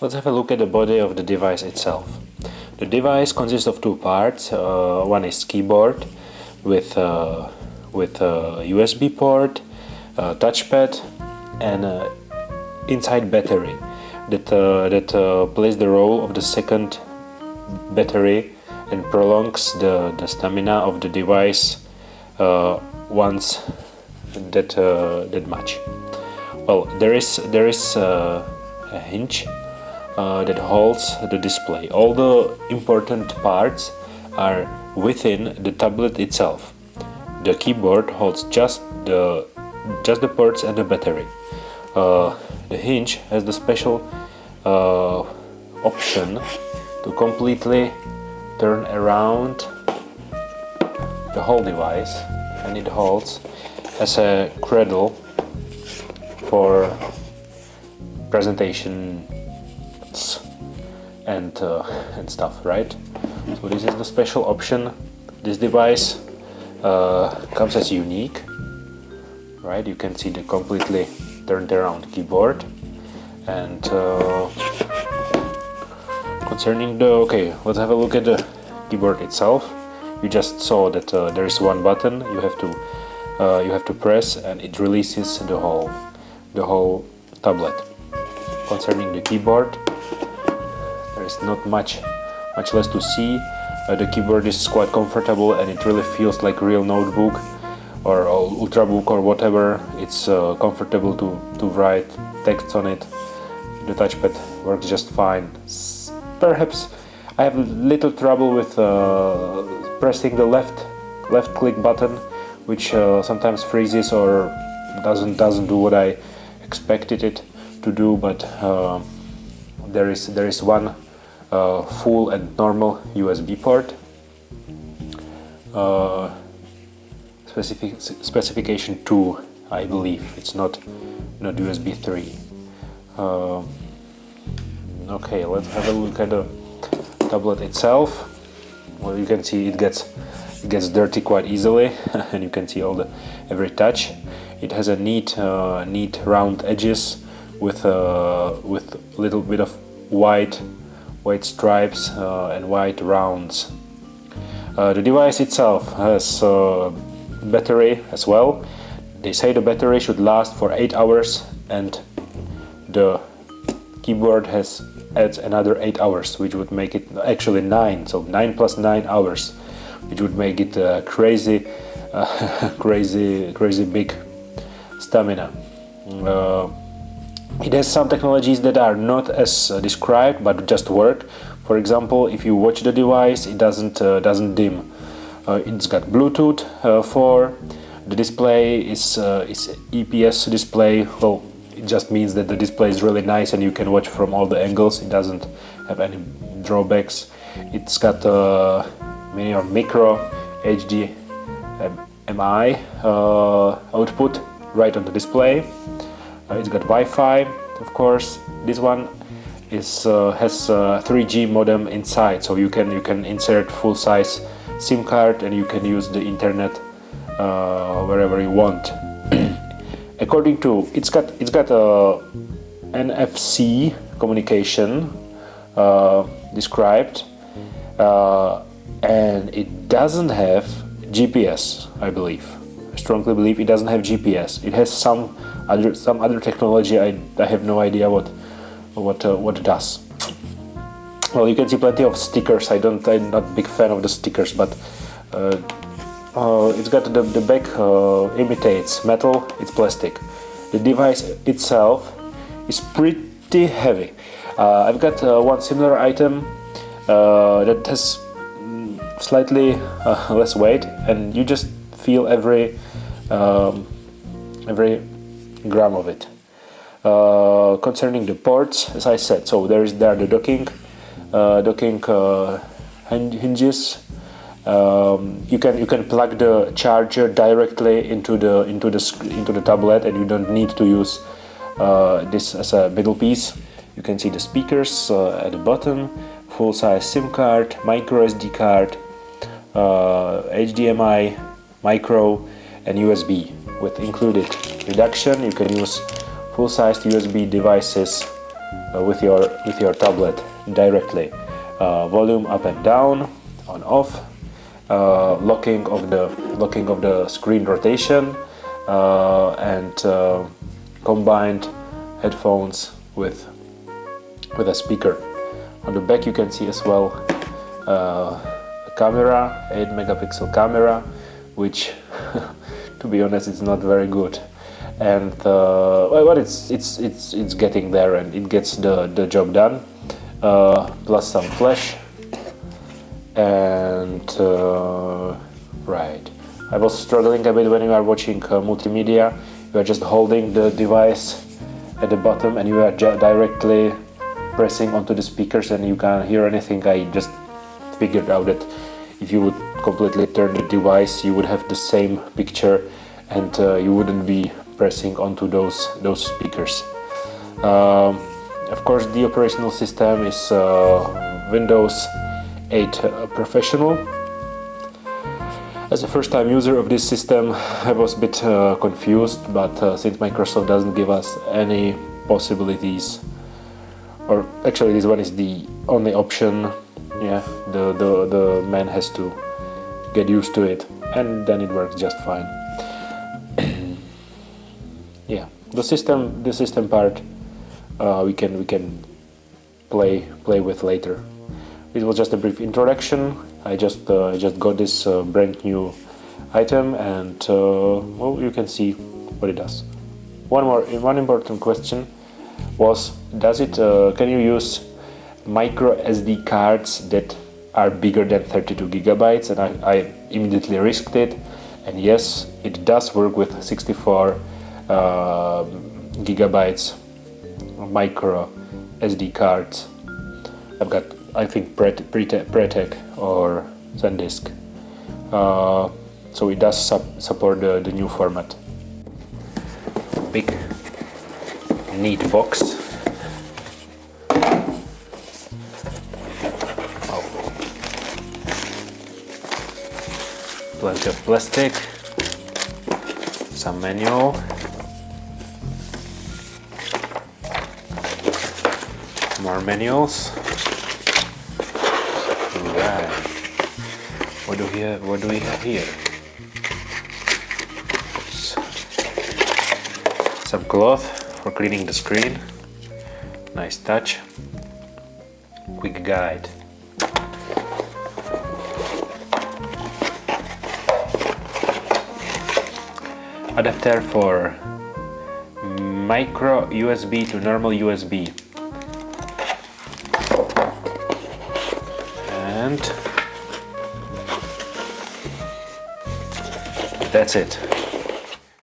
Let's have a look at the body of the device itself. The device consists of two parts. One is keyboard with a USB port, touchpad, and inside battery that plays the role of the second battery and prolongs the stamina of the device once that much. Well, there is a hinge that holds the display. All the important parts are within the tablet itself. The keyboard holds just the ports and the battery. The hinge has the special option to completely turn around the whole device, and it holds as a cradle for presentation and stuff, right? So this is the special option. This device comes as unique, right? You can see the completely turned around keyboard. And concerning let's have a look at the keyboard itself. You just saw that there is one button you have to press, and it releases the whole tablet. Concerning the keyboard, there is not much less to see. The keyboard is quite comfortable, and it really feels like a real notebook or ultrabook or whatever. It's comfortable to write text on it. The touchpad works just fine. Perhaps I have a little trouble with pressing the left click button, which sometimes freezes or doesn't do what I expected it to do. But there is one full and normal USB port. Specification 2, I believe. It's not USB 3. Okay, let's have a look at the tablet itself. Well, you can see it gets dirty quite easily, and you can see every touch. It has a neat round edges with a little bit of white stripes and white rounds. The device itself has battery as well. They say the battery should last for 8 hours, and the keyboard adds another 8 hours, which would make it actually 9. So 9 plus 9 hours, which would make it crazy big stamina. It has some technologies that are not as described, but just work. For example, if you watch the device, it doesn't dim. It's got Bluetooth 4. The display is EPS display. Well, it just means that the display is really nice and you can watch from all the angles. It doesn't have any drawbacks. It's got mini or micro HDMI output right on the display. It's got Wi-Fi, of course. This one has a 3G modem inside, so you can insert full-size SIM card and you can use the internet wherever you want. According to it's got NFC communication described, and it doesn't have GPS. I believe. I strongly believe it doesn't have GPS. It has some other technology. I have no idea what it does. Well, you can see plenty of stickers. I'm not a big fan of the stickers, but it's got the back imitates metal. It's plastic. The device itself is pretty heavy. I've got one similar item that has slightly less weight, and you just feel every gram of it. Concerning the ports, as I said, so there are the docking hinges. You can plug the charger directly into the tablet, and you don't need to use this as a middle piece. You can see the speakers at the bottom, full-size SIM card, micro SD card, HDMI, micro, and USB with included reduction. You can use full-sized USB devices with your tablet directly. Volume up and down, on off, locking of the screen rotation, and combined headphones with a speaker. On the back you can see as well a camera, 8 megapixel camera, which to be honest it's not very good, and well, it's getting there, and it gets the job done. Plus some flash, and right, I was struggling a bit when you are watching multimedia. You are just holding the device at the bottom and you are directly pressing onto the speakers and you can't hear anything. I just figured out that if you would completely turn the device, you would have the same picture, and you wouldn't be pressing onto those speakers. Of course, the operational system is Windows 8 Professional. As a first-time user of this system, I was a bit confused, but since Microsoft doesn't give us any possibilities, or actually this one is the only option, yeah, the man has to get used to it, and then it works just fine. Yeah, the system part we can play with later. It was just a brief introduction. I just got this brand new item, and well, you can see what it does. One important question was, can you use micro SD cards that are bigger than 32 gigabytes? And I immediately risked it, and yes, it does work with 64 gigabytes micro SD cards. I've got, I think, Pretec or SanDisk, so it does support the new format. Big neat box. Oh. Plenty of plastic, some manual, more manuals. Right. What do we have here? Some cloth for cleaning the screen. Nice touch. Quick guide. Adapter for micro USB to normal USB. And that's it.